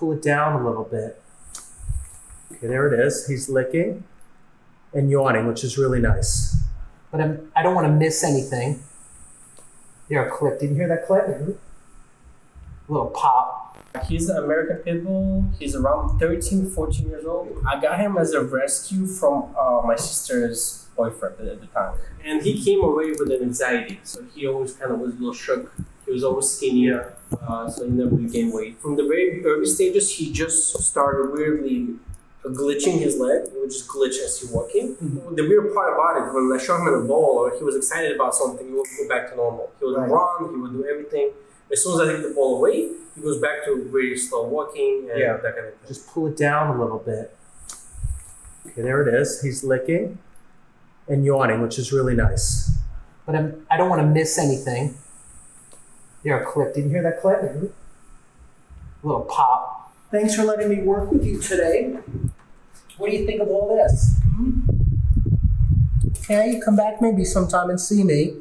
pull it down a little bit. Okay, there it is. He's licking and yawning, which is really nice. But I don't want to miss anything. There, a clip. Did you hear that clip? A little pop. He's an American PITBULL. He's around 13, 14 years old. I got him as a rescue from my sister's boyfriend at the time. And he came away with an anxiety. So he always kind of was a little shook. He was always skinnier, so he never really gained weight. From the very early stages, he just started weirdly glitching his leg. He would just glitch as he walking. Mm-hmm. The weird part about it, when I showed him in a ball or he was excited about something, he would go back to normal. He would run, he would do everything. As soon as I take the ball away, he goes back to very slow walking and that kind of thing. Just pull it down a little bit. Okay, there it is. He's licking and yawning, which is really nice. But I don't want to miss anything. There, a clip. Did you hear that clip? A little pop. Thanks for letting me work with you today. What do you think of all this? Okay, you come back maybe sometime and see me.